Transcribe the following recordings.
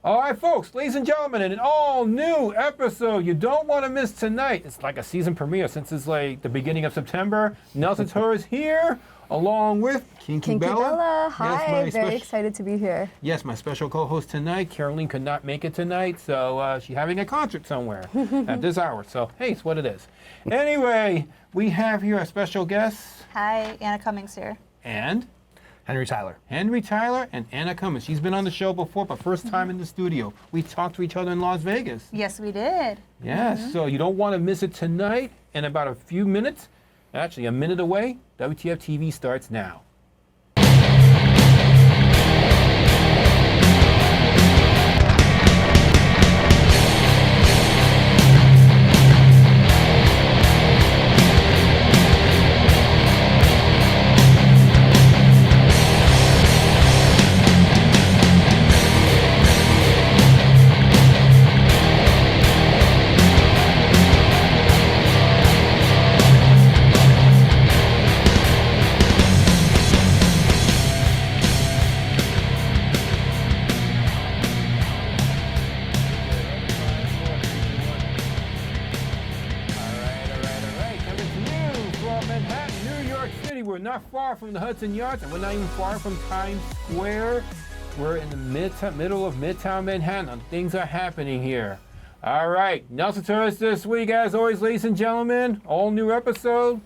All right, folks, ladies and gentlemen, an all-new episode you don't want to miss tonight. It's like a season premiere since it's like the beginning of September. Nelson Torres here, along with Kinky Bella. Hi, Yes, very excited to be here. Yes, my special co-host tonight. Caroline could not make it tonight, so she's having a concert somewhere at this hour. So, hey, it's what it is. Anyway, we have here a special guest. Hi, Anna Cummings here. And? Henry Tyler and Anna Cummings. She's been on the show before, but first time in the studio. We talked to each other in Las Vegas. Yes, we did. Yes, so you don't want to miss it tonight. In about a few minutes, actually a minute away, WTF TV starts now. We're not far from the Hudson Yards, and we're not even far from Times Square. We're in the middle of Midtown Manhattan. Things are happening here. All right, Nelson Torres this week, as always, ladies and gentlemen. All new episode.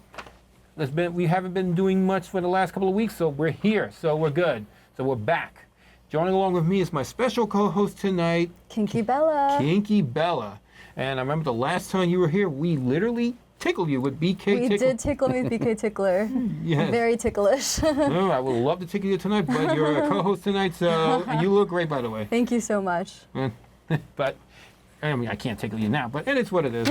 We haven't been doing much for the last couple of weeks, so we're here, so we're good. So we're back. Joining along with me is my special co-host tonight, Kinky Bella. Kinky Bella. And I remember the last time you were here, we literally tickled you with BK Tickle. We did tickle me with BK Tickler. Yes. Very ticklish. No, I would love to tickle you tonight, but you're a co-host tonight, so and you look great, by the way. Thank you so much. But I mean, I can't tickle you now, but it is what it is.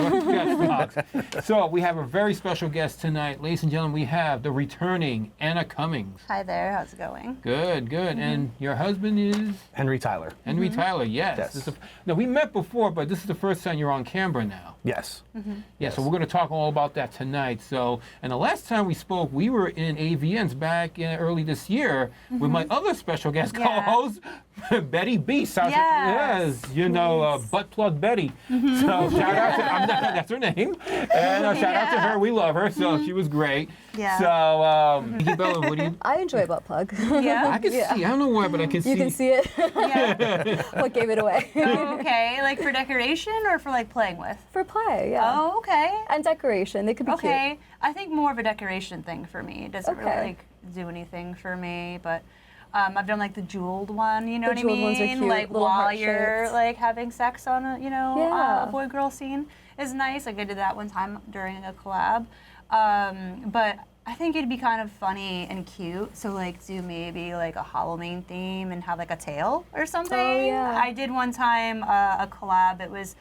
So we have a very special guest tonight. Ladies and gentlemen, we have the returning Anna Cummings. Hi there, how's it going? Good, good. And your husband is? Henry Tyler. Henry Tyler, yes. Yes. Now, we met before, but this is the first time you're on camera now. Yes. Yeah, so we're going to talk all about that tonight. So, and the last time we spoke, we were in AVNs back early this year with my other special guest co-host, Betty B. Yes, you know, butt plug Betty. So shout out to, that's her name. And shout out to her, we love her, so she was great. Yeah. So, Kinky Bella, what do you? I enjoy butt plug. Yeah? I can see, I don't know why, but I can see. You can see it. Yeah. What gave it away? Oh, okay, like for decoration or for like playing with? For play, yeah. Oh, okay. And decoration, they could be Okay, cute. I think more of a decoration thing for me. It doesn't really Okay. like do anything for me, but I've done like the jeweled one, you know The what I jeweled mean? ones are cute, Like little while heart you're shapes. like having sex on a, Yeah. a boy-girl scene is nice. Like I did that one time during a collab. But I think it'd be kind of funny and cute. So like do maybe like a Halloween theme and have like a tail or something. Oh, yeah. I did one time a collab. It was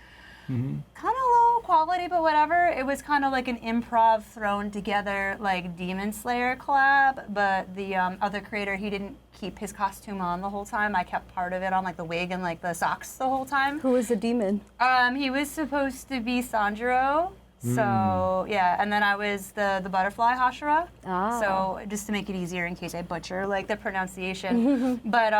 kind of low quality, but whatever. It was kind of like an improv thrown together like Demon Slayer collab, but the other creator, he didn't keep his costume on the whole time. I kept part of it on, like the wig and like the socks the whole time. Who was the demon? He was supposed to be Sanjuro. So yeah, and then I was the butterfly Hashira. Ah. So just to make it easier in case I butcher like the pronunciation. But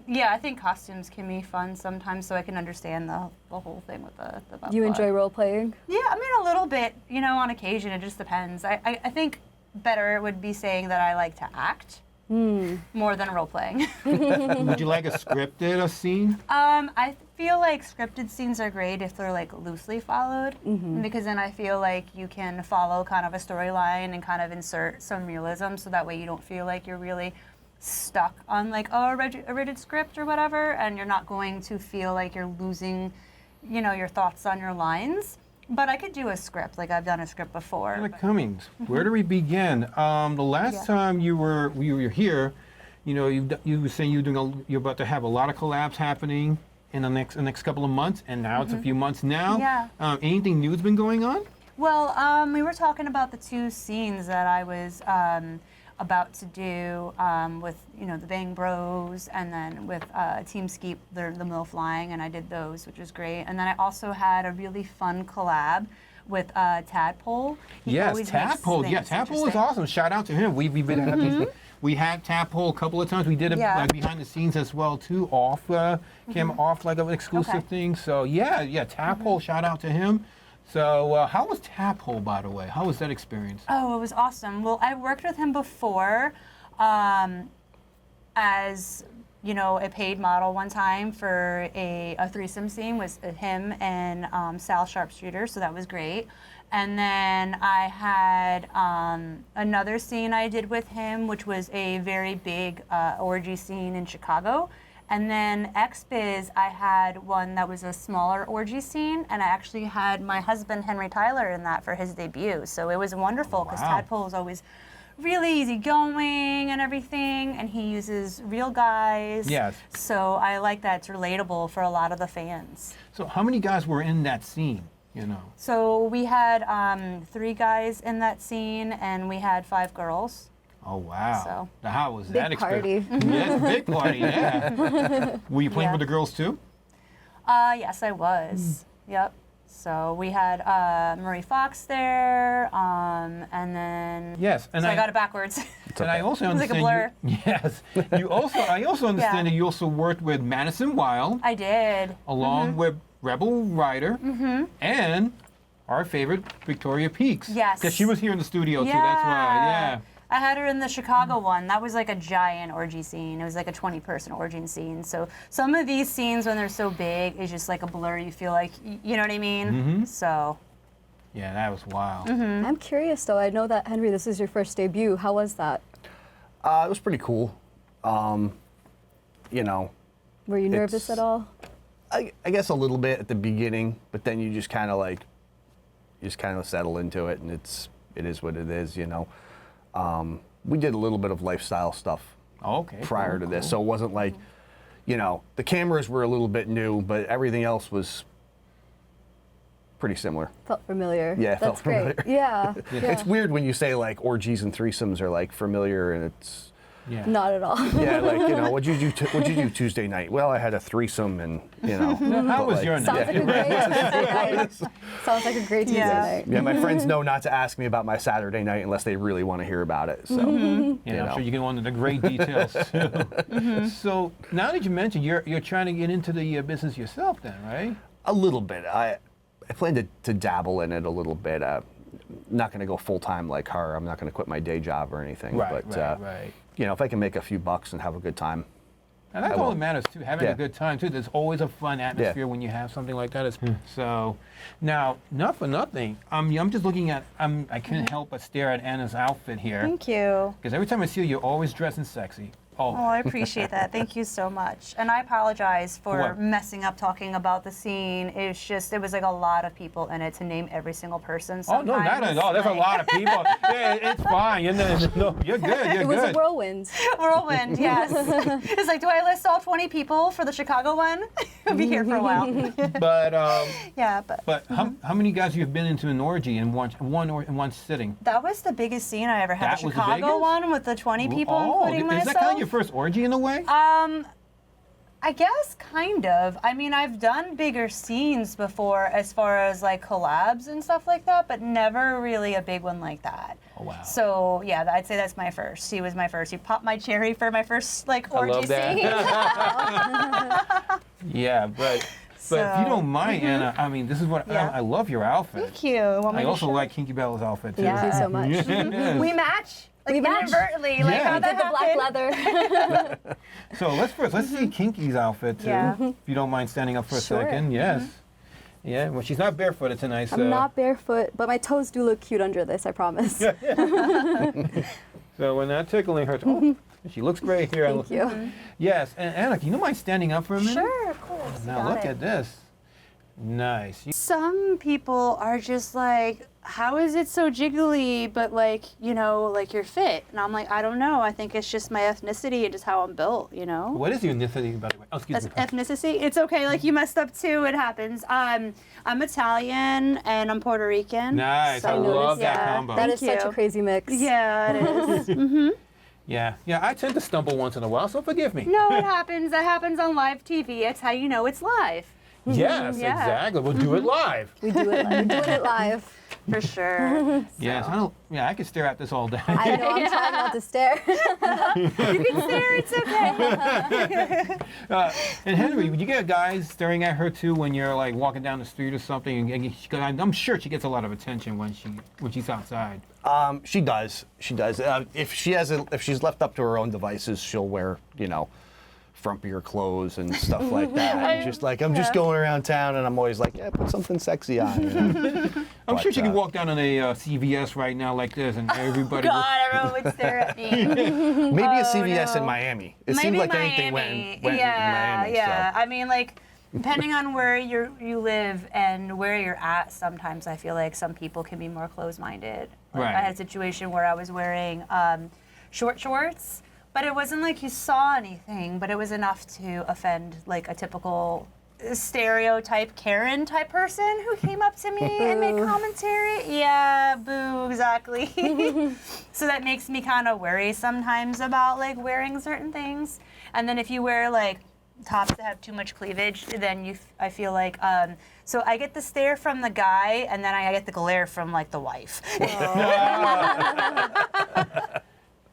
yeah, I think costumes can be fun sometimes, so I can understand the whole thing with the butt You plug. enjoy role playing? Yeah, I mean a little bit, on occasion. It just depends. I think better would be saying that I like to act more than role playing. Would you like a scripted scene? I feel like scripted scenes are great if they're like loosely followed, because then I feel like you can follow kind of a storyline and kind of insert some realism, so that way you don't feel like you're really stuck on like a rigid script or whatever, and you're not going to feel like you're losing, your thoughts on your lines. But I could do a script, like I've done a script before. Anna Cummings, where do we begin? The last time we were here, you were saying you're about to have a lot of collabs happening in the next couple of months, and now it's a few months now. Yeah. Anything new's been going on? Well, we were talking about the two scenes that I was about to do with the Bang Bros, and then with Team Skeep, the Mill Flying, and I did those, which was great. And then I also had a really fun collab with Tadpole. Yes, Tadpole. Yeah, Tadpole is awesome. Shout out to him. We've been We had Tap Hole a couple of times. We did it like behind the scenes as well too, off camera, off like an exclusive thing. So yeah, Tap Hole. Shout out to him. So how was Tap Hole, by the way? How was that experience? Oh, it was awesome. Well, I worked with him before as a paid model one time for a threesome scene with him and Sal Sharpshooter, so that was great. And then I had another scene I did with him, which was a very big orgy scene in Chicago. And then XBiz, I had one that was a smaller orgy scene, and I actually had my husband, Henry Tyler, in that for his debut. So it was wonderful, because Tadpole is always really easygoing and everything, and he uses real guys. Yes. So I like that. It's relatable for a lot of the fans. So how many guys were in that scene, So we had 3 guys in that scene, and we had 5 girls. Oh, wow. So. Now, how was Big that experience? party. Yeah, big party, yeah. Were you playing with the girls too? Yes, I was. Yep. So we had Marie Fox there, and then... Yes. And so I got it backwards. And I also It was like a understand blur. yes. I also understand that you also worked with Madison Wild, I did. along with Rebel Ryder, and our favorite Victoria Peaks. Yes. Because she was here in the studio too. That's why. Yeah. I had her in the Chicago one. That was like a giant orgy scene. It was like a 20-person orgy scene. So some of these scenes, when they're so big, is just like a blur. You feel like, you know what I mean? So. Yeah, that was wild. I'm curious though. I know that Henry, this is your first debut. How was that? It was pretty cool. Were you nervous at all? I guess a little bit at the beginning, but then you just kind of settle into it, and it is what it is, We did a little bit of lifestyle stuff prior to this, so it wasn't like, the cameras were a little bit new, but everything else was pretty similar. Felt familiar. Yeah, it felt That's great. familiar. Yeah. It's weird when you say like orgies and threesomes are like familiar, and it's Not at all. yeah, like what'd you do Tuesday night? Well, I had a threesome, and How was your Sounds night? like a great Tuesday night. Sounds like a great Tuesday night. Yeah, my friends know not to ask me about my Saturday night unless they really want to hear about it. So, Yeah, I'm sure you get on to the great details too. So now that you mentioned you're trying to get into the business yourself, then, right? a little bit. I plan to dabble in it a little bit. Not going to go full time like her. I'm not going to quit my day job or anything. Right, but right. if I can make a few bucks and have a good time. And that's all that matters too, having Yeah. a good time too. There's always a fun atmosphere when you have something like that. So, now, not for nothing, I'm just looking at, I can't help but stare at Anna's outfit here. Thank you. Because every time I see you, you're always dressing sexy. Oh, I appreciate that. Thank you so much. And I apologize for What? messing up talking about the scene. It was like a lot of people in it to name every single person. Oh, no, not at all. There's a lot of people. Yeah, it's fine. No, you're good. You're It was a good. whirlwind. Whirlwind, yes. It's like, do I list all 20 people for the Chicago one? I'll be here for a while. But Yeah, but how many guys you've been into an orgy in one sitting? that was the biggest scene I ever had. That The was the Chicago biggest? one with the 20 people, Oh, including is myself. that kind of your first orgy in a way? I guess kind of. I mean, I've done bigger scenes before as far as like collabs and stuff like that, but never really a big one like that. Oh, wow. So yeah, I'd say that's my first. He was my first. He popped my cherry for my first like orgy love that. scene. Yeah, but if you So- don't mind, Anna, I mean, this is what Yeah. I love your outfit. Thank you. Want me I to also show? like Kinky Bella's outfit too. Thank you so much. Yes. We match. Like We match. inadvertently. Like Yeah. how We that The black happened. leather. So let's see Kinky's outfit too. Yeah. If you don't mind standing up for a Sure. second. Yes. Yeah. Well, she's not barefooted tonight, so. I'm not barefoot, but my toes do look cute under this, I promise. So we're not tickling her. Oh, she looks great here. Thank you. Yes. And Anna, can you mind standing up for a minute? Sure, of course. Now Got look it. at this. Nice. Some people are just like, how is it so jiggly, but like, like you're fit? And I'm like, I don't know. I think it's just my ethnicity and just how I'm built, What is your ethnicity, by the way? Oh, excuse That's me. ethnicity. It's okay. Like you messed up too. It happens. I'm Italian and I'm Puerto Rican. Nice. I So- love that yeah. combo. That is Thank such a you. crazy mix. Yeah, it is. Yeah. I tend to stumble once in a while, so forgive me. No, it happens. That happens on live TV. It's how you know it's live. Yes, Yeah. exactly. We'll do it live. We do it live. We're doing it live. For sure. Yes, I could stare at this all day. I know, I'm trying not to stare. You can stare, it's okay. And Henry, would you get guys staring at her too when you're like walking down the street or something? I'm sure she gets a lot of attention when she's outside. She does. If she's left up to her own devices, she'll wear, frumpier clothes and stuff like that. And just like, I'm just going around town, and I'm always like, yeah, put something sexy on. I'm sure she could walk down on a CVS right now like this, and everybody. God, everyone would stare at me. Maybe a CVS in Miami. It seemed like anything went in Miami. Yeah. So. I mean, like, depending on where you live and where you're at, sometimes I feel like some people can be more closed-minded. Like, Right. I had a situation where I was wearing short shorts, but it wasn't like you saw anything, but it was enough to offend like a typical stereotype Karen type person who came up to me and made commentary. Yeah, boo, exactly. So that makes me kind of worry sometimes about like wearing certain things. And then if you wear like tops that have too much cleavage, then I feel like so I get the stare from the guy, and then I get the glare from like the wife.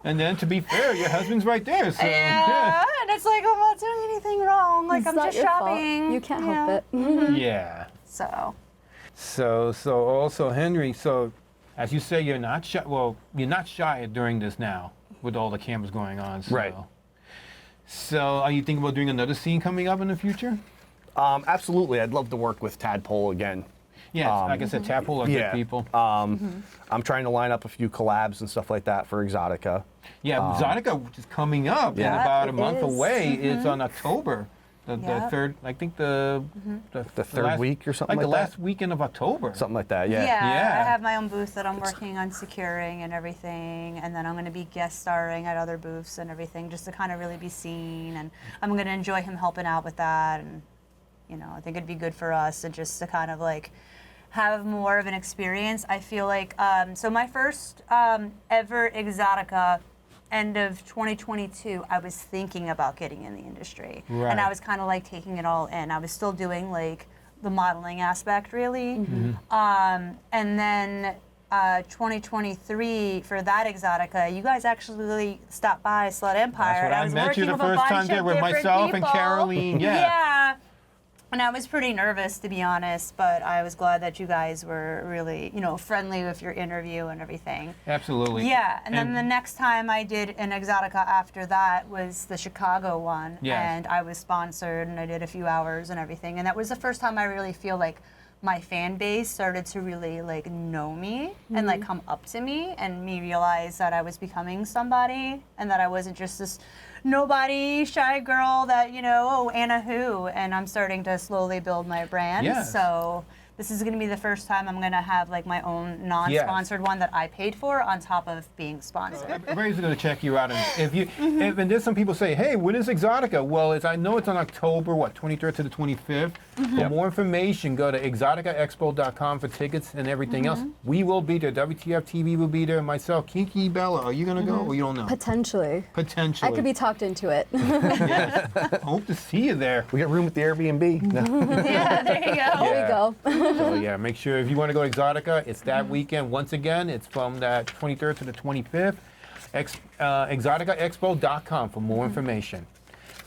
And then, to be fair, your husband's right there. So Yeah, and it's like I'm not doing anything wrong. Like It's I'm not just your fault. shopping. You can't help it. Yeah. So So also Henry. So, as you say, you're not shy. Well, you're not shy during this now with all the cameras going on. So. Right. So, are you thinking about doing another scene coming up in the future? Absolutely. I'd love to work with Tadpole again. Yeah, like I said, Tadpole are good people. I'm trying to line up a few collabs and stuff like that for Exotica. Yeah, Exotica, which is coming up in Yeah. about a It month is. away. It's on October. The Yep. third, I think the third last, week or something like like the that? last weekend of October. Something like that, yeah. Yeah. I have my own booth that I'm working on securing and everything, and then I'm going to be guest starring at other booths and everything, just to kind of really be seen. And I'm going to enjoy him helping out with that, and I think it'd be good for us and just to kind of like have more of an experience. I feel like so my first ever Exotica. End of 2022, I was thinking about getting in the industry. Right. And I was kind of like taking it all in. I was still doing like the modeling aspect really. And then 2023 for that Exotica, you guys actually stopped by Slut Empire. That's what I was met you working the with a first bunch time there of with different myself and people. Caroline. Yeah. Yeah. And I was pretty nervous, to be honest, but I was glad that you guys were really, friendly with your interview and everything. Absolutely. Yeah, and then the next time I did an Exotica after that was the Chicago one. Yes. And I was sponsored, and I did a few hours and everything. And that was the first time I really feel like my fan base started to really like know me and like come up to me and me realize that I was becoming somebody and that I wasn't just this nobody shy girl that Anna who, and I'm starting to slowly build my brand. Yes. So this is going to be the first time I'm going to have like my own non-sponsored one that I paid for on top of being sponsored. Everybody's going to check you out, and and there's some people say, "Hey, when is Exotica?" Well, I know it's on October 23rd to the 25th. For more information, go to exoticaexpo.com for tickets and everything else. We will be there. WTF TV will be there. Myself, Kinky Bella. Are you going to go? Or you don't know? Potentially. Potentially. I could be talked into it. Yes. Hope to see you there. We got room at the Airbnb. No. Yeah, there you go. There we go. So yeah, make sure if you want to go to Exotica, it's that weekend. Once again, it's from that 23rd to the 25th. Exoticaexpo.com for more information.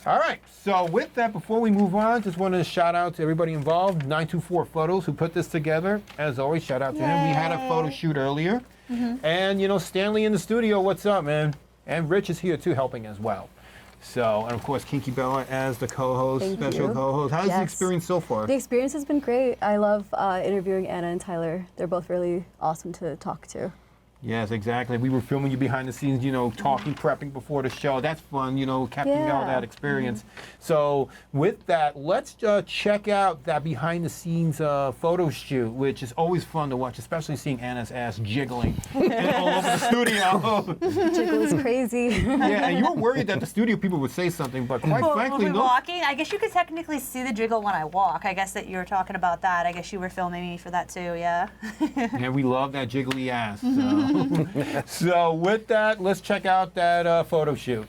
All right, so with that, before we move on, just wanted to shout out to everybody involved, 924 Photos, who put this together. As always, shout out to him. We had a photo shoot earlier. And, Stanley in the studio, what's up, man? And Rich is here, too, helping as well. So, and of course, Kinky Bella as the co-host, Thank special you. co-host. How's the Yes. experience so far? The experience has been great. I love interviewing Anna and Tyler. They're both really awesome to talk to. Yes, exactly. We were filming you behind the scenes, talking, prepping before the show. That's fun, capturing all Yeah. that experience. So with that, let's check out that behind the scenes photo shoot, which is always fun to watch, especially seeing Anna's ass jiggling all over the studio. Jiggle is crazy. Yeah, and you were worried that the studio people would say something, but quite Well, frankly, we're no. walking. I guess you could technically see the jiggle when I walk. I guess that you were talking about that. I guess you were filming me for that too, yeah. And we love that jiggly ass. So. So with that, let's check out that photo shoot.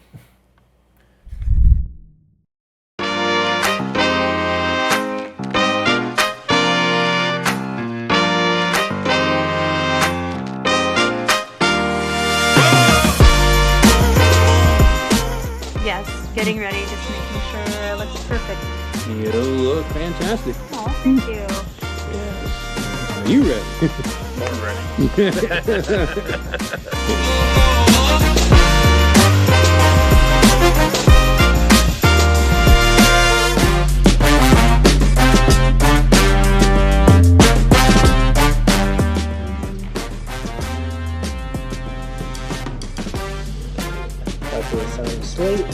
getting ready, just making sure it looks perfect. You look fantastic. Oh, thank you. Yes. Are you ready? I'm ready. Hopefully it sounds sweet.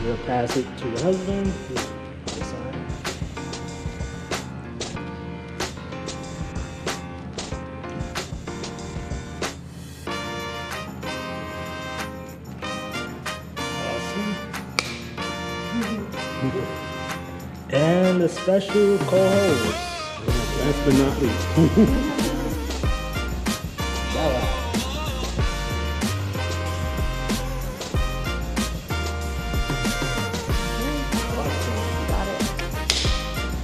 You'll pass it to your husband. He'll sign. Awesome. And a special co-host. Last but not least. Bella. Got it.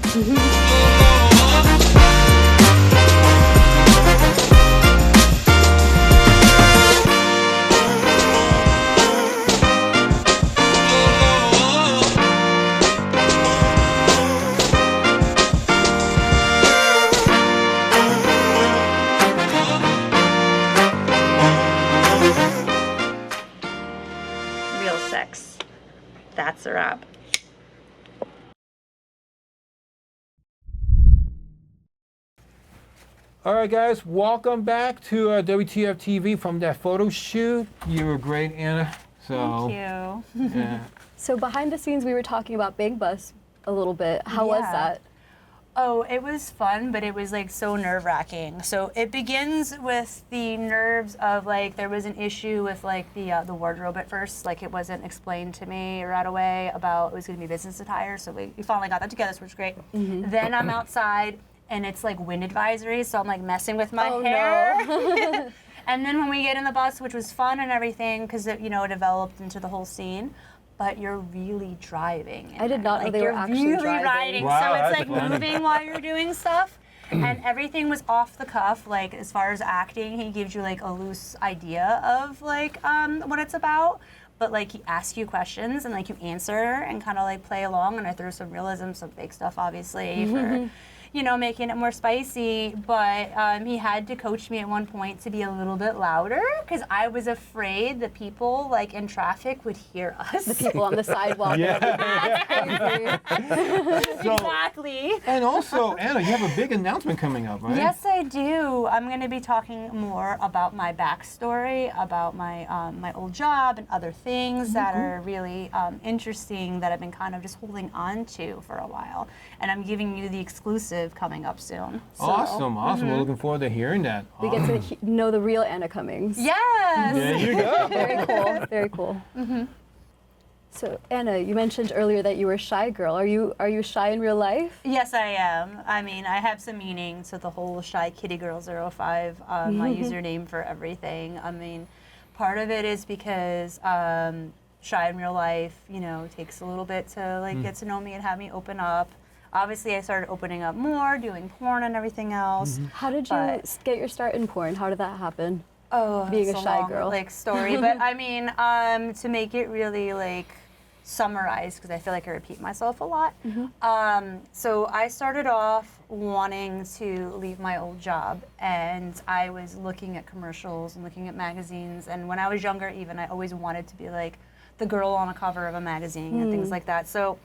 Real sex. That's a wrap. All right, guys, welcome back to WTF TV from that photo shoot. You were great, Anna. So, Thank you. yeah. So behind the scenes, we were talking about Big Bus a little bit. How was Yeah. that? Oh, it was fun, but it was like so nerve-wracking. So it begins with the nerves of like there was an issue with like the wardrobe at first. Like it wasn't explained to me right away about it was going to be business attire. So we finally got that together, so it was great. Then I'm outside and it's like wind advisory, so I'm like messing with my Oh, hair. no. And then when we get in the bus, which was fun and everything, because it developed into the whole scene. But you're really driving. I did not know they were you're actually really driving. riding, Wow, so it's that's like funny. moving while you're doing stuff. And everything was off the cuff, like as far as acting, he gives you like a loose idea of like what it's about. But like he asks you questions and like you answer and kind of like play along. And I threw some realism, some fake stuff, obviously, for making it more spicy. But he had to coach me at one point to be a little bit louder because I was afraid the people like in traffic would hear us. The people on the sidewalk. That's crazy. Exactly. And also, Anna, you have a big announcement coming up, right? Yes, I do. I'm going to be talking more about my backstory, about my my old job and other things that are really interesting that I've been kind of just holding on to for a while. And I'm giving you the exclusive coming up soon. So, Awesome, awesome. We're looking forward to hearing that. We get to know the real Anna Cummings. Yes. There you go. Very cool. Very cool. So Anna, you mentioned earlier that you were a shy girl. Are you shy in real life? Yes, I am. I mean, I have some meaning to the whole Shy Kitty Girl 05, my username for everything. I mean, part of it is because shy in real life, takes a little bit to like get to know me and have me open up. Obviously, I started opening up more, doing porn and everything else. How did you But- get your start in porn? How did that happen? Oh, Being it's a shy long, girl. like story, but I mean, to make it really like summarized, because I feel like I repeat myself a lot. So I started off wanting to leave my old job, and I was looking at commercials and looking at magazines. And when I was younger, even I always wanted to be like the girl on a cover of a magazine and things like that. So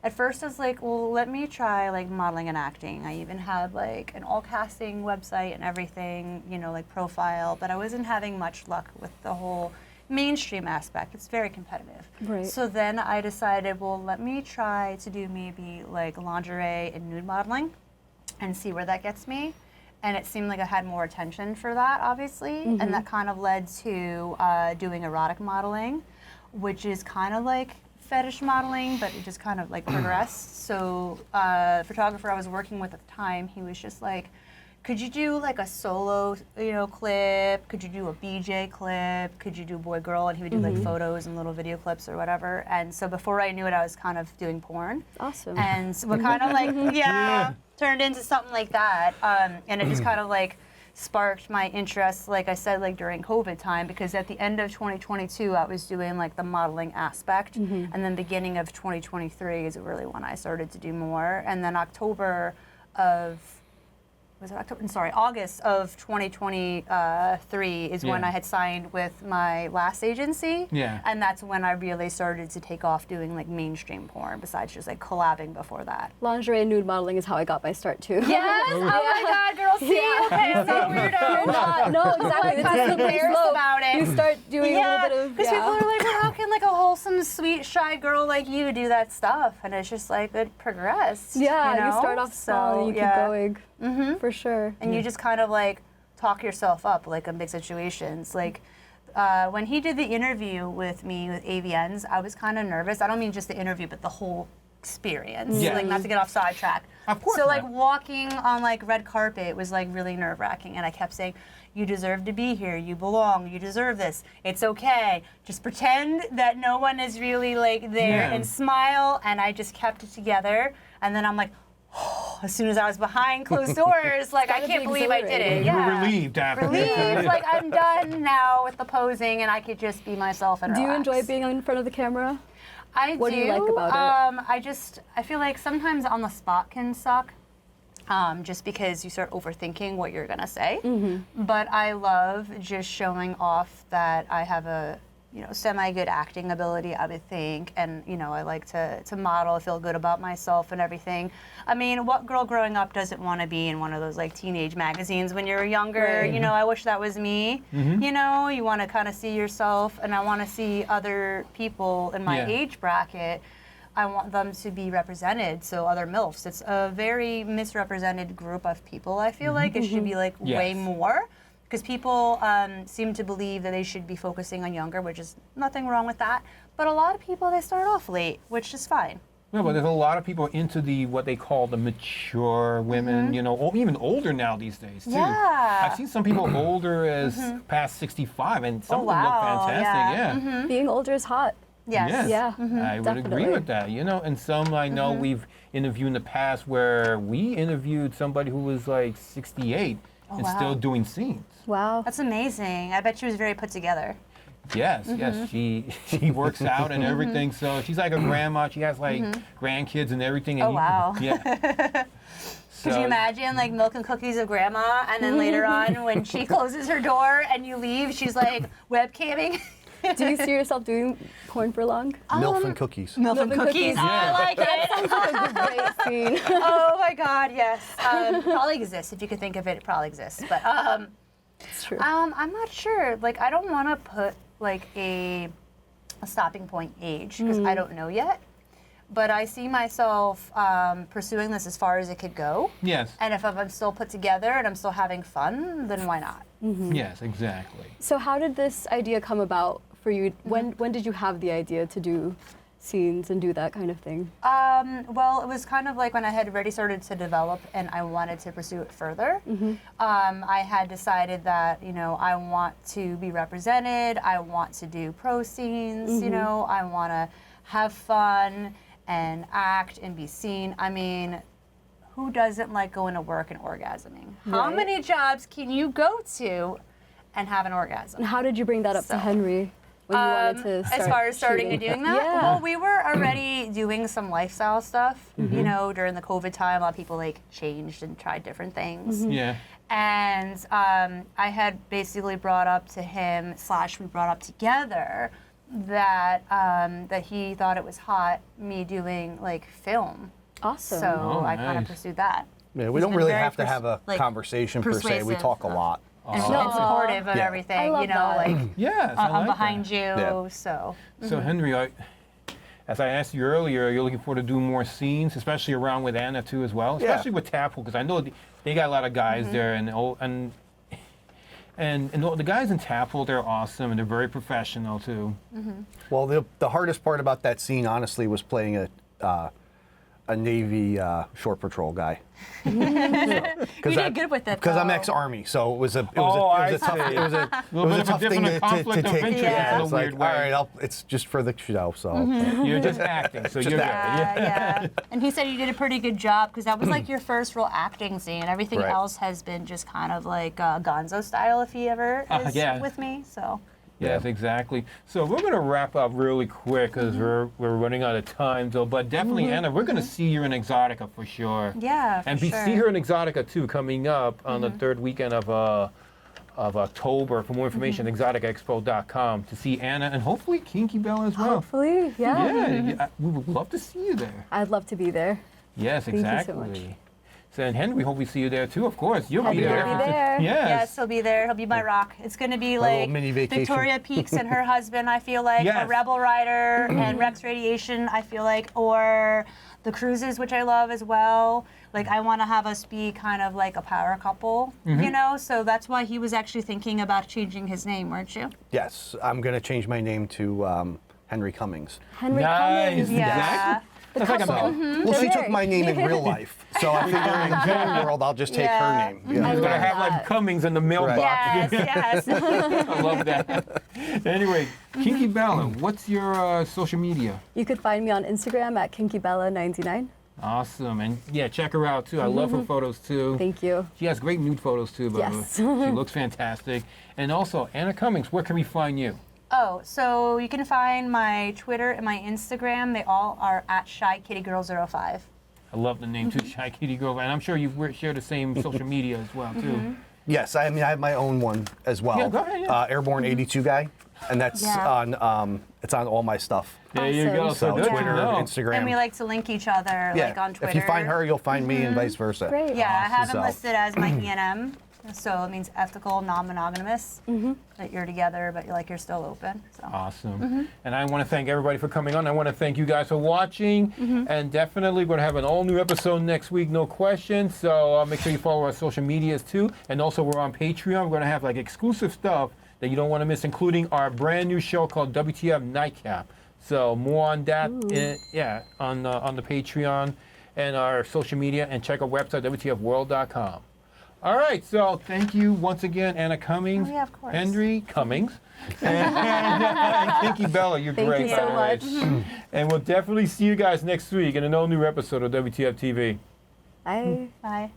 at first I was like, well, let me try like modeling and acting. I even had like an all casting website and everything, like profile, but I wasn't having much luck with the whole mainstream aspect. It's very competitive. Right. So then I decided, well, let me try to do maybe like lingerie and nude modeling and see where that gets me. And it seemed like I had more attention for that, obviously. And that kind of led to doing erotic modeling, which is kind of like fetish modeling, but it just kind of like progressed. So photographer I was working with at the time, he was just like, could you do like a solo, clip? Could you do a BJ clip? Could you do boy girl? And he would do like photos and little video clips or whatever. And so before I knew it, I was kind of doing porn. Awesome. And so we kind of like, turned into something like that. And it just kind of like sparked my interest, like I said, like during COVID time, because at the end of 2022, I was doing like the modeling aspect. And then beginning of 2023 is really when I started to do more. And then August of 2023 is when I had signed with my last agency. Yeah. And that's when I really started to take off doing like mainstream porn, besides just like collabing before that. Lingerie and nude modeling is how I got my start too. Yes! Oh my God, girl, see? Okay, I'm not a weirdo. No, exactly. It's kind of a slippery embarrassed slope. about it. You start doing a little bit of, because people are like, well, how can like a wholesome, sweet, shy girl like you do that stuff? And it's just like, it progressed. Yeah, you start off small and you keep going. For sure. And you just kind of like talk yourself up like in big situations. Like when he did the interview with me with AVNs, I was kind of nervous. I don't mean just the interview, but the whole experience. Yeah. Like not to get off sidetrack. Of course So like not. walking on like red carpet was like really nerve wracking, and I kept saying, "You deserve to be here. You belong. You deserve this. It's okay. Just pretend that no one is really like there Yeah. and smile." And I just kept it together. And then I'm like, as soon as I was behind closed doors, like I gotta can't be believe I did it. You were Yeah. relieved after. Relieved, like I'm done now with the posing, and I could just be myself and Do you relax. enjoy being in front of the camera? What do you like about it? I feel like sometimes on the spot can suck, just because you start overthinking what you're gonna say. But I love just showing off that I have a semi-good acting ability, I would think, and I like to model, feel good about myself and everything. I mean, what girl growing up doesn't want to be in one of those like teenage magazines when you're younger? Right. I wish that was me. You want to kind of see yourself, and I want to see other people in my Yeah. age bracket. I want them to be represented, so other MILFs. It's a very misrepresented group of people, I feel like. It should be like way Yes. more. Because people seem to believe that they should be focusing on younger, which is nothing wrong with that. But a lot of people, they start off late, which is fine. No, but there's a lot of people into what they call the mature women, or even older now these days too. Yeah. I've seen some people older as past 65, and some of them wow, look fantastic. yeah. Being older is hot. Yes. Yeah. I would agree definitely. with that. And some I know we've interviewed in the past where we interviewed somebody who was like 68 and wow. still doing scenes. Wow. That's amazing. I bet she was very put together. Yes, yes, she works out and everything. So she's like a grandma. She has like grandkids and everything. And Oh, wow. Yeah. Could you imagine like milk and cookies of grandma, and then later on when she closes her door and you leave, she's like webcamming? Do you see yourself doing porn for long? MILF and cookies. Milk and and cookies. cookies. I like it. Sounds like a great scene. Oh my God, yes. Probably exists. If you could think of it, it probably exists. But It's true. I'm not sure. Like, I don't want to put like a stopping point age because I don't know yet. But I see myself pursuing this as far as it could go. Yes. And if I'm still put together and I'm still having fun, then why not? Yes, exactly. So how did this idea come about for you? When did you have the idea to do scenes and do that kind of thing? Well, it was kind of like when I had already started to develop and I wanted to pursue it further. I had decided that, I want to be represented. I want to do pro scenes, I want to have fun and act and be seen. I mean, who doesn't like going to work and orgasming? How Right. many jobs can you go to and have an orgasm? And how did you bring that up to So, Henry when you wanted to start as far as starting shooting? to doing that? Yeah. Well, we were already doing some lifestyle stuff, during the COVID time. A lot of people like changed and tried different things. Yeah. And I had basically brought up to him, / we brought up together that that he thought it was hot, me doing like film. Awesome. So Oh, I kind of nice. pursued that. Yeah, we He's don't been really very have to have a like, conversation per se. We persuasive. talk a lot. And, Oh. and supportive of Yeah. everything, I love that. like Yes, I I'm like behind that. you. Yeah. So So Henry, as I asked you earlier, you're looking forward to do more scenes, especially around with Anna too as well, Yeah. especially with Tap Pool, because I know they got a lot of guys there, and the guys in Tap Pool, they're awesome and they're very professional too. Well, the hardest part about that scene, honestly, was playing a Navy short patrol guy. You did good with it. Because I'm though. ex-Army, so it was a I tough see. it was a Little bit of a tough thing different conflict of take. interest in a It's like, weird way. all right, it's just for the show, so You're just acting, so you're good. Yeah. And he said you did a pretty good job because that was like your first real acting scene. Everything Right. else has been just kind of like Gonzo style if he ever is yeah. with me. So. Yes, exactly. So we're going to wrap up really quick because we're running out of time. So, but definitely, Anna, we're going to see you in Exotica for sure. Yeah, for And sure. see her in Exotica too, coming up on the third weekend of October. For more information, exoticaexpo.com to see Anna and hopefully Kinky Bella as well. Hopefully, yeah. Yeah, we would love to see you there. I'd love to be there. Yes, you so exactly. much. So, and Henry, we hope we see you there too, of course. You'll Henry be will there. be there. Yes. Yes, he'll be there. He'll be my rock. It's going to be little like mini vacation. Victoria Peaks and her husband, I feel like, Yes. a Rebel Rider and Rex Radiation, I feel like, or the cruises, which I love as well. Like, I want to have us be kind of like a power couple, you know? So that's why he was actually thinking about changing his name, weren't you? yes, I'm gonna change my name to Henry Cummings. Henry Nice. Cummings. Yeah. That's like a Well, she took my name in real life, so I figured in the film world I'll just take Yeah. her name. I You're love gonna have like that. Cummings in the mailbox. Yes, yes. I love that. Anyway, Kinky Bella, what's your social media? You could find me on Instagram at KinkyBella99. Awesome, and yeah, check her out too. I love her photos too. Thank you. She has great nude photos too, by the way. Yes. She looks fantastic. And also, Anna Cummings, where can we find you? Oh, so you can find my Twitter and my Instagram. They all are at ShyKittyGirl05. I love the name too, Shy Kitty Girl, and I'm sure you share the same social media as well too. Yes, I mean I have my own one as well. Yeah, go ahead, yeah. Airborne 82 guy, and that's Yeah. on it's on all my stuff. There you go. Awesome. So So good to Twitter, know. Instagram. And we like to link each other, yeah, like on Twitter. if you find her, you'll find me, and vice versa. Great. Yeah, I have him So- listed as my E&M. So it means ethical, non-monogamous. That you're together, but you're still open. So. Awesome. And I want to thank everybody for coming on. I want to thank you guys for watching. And definitely we're going to have an all-new episode next week, no question. So make sure you follow our social medias too. And also we're on Patreon. We're going to have like exclusive stuff that you don't want to miss, including our brand new show called WTF Nightcap. So more on that, on the Patreon and our social media. And check our website, WTFworld.com. All right, so thank you once again, Anna Cummings, Oh, yeah, of course. Henry Cummings, and Kinky Bella. You're Thank great, you by so the way. much. And we'll definitely see you guys next week in an all-new episode of WTF TV. Bye. Bye.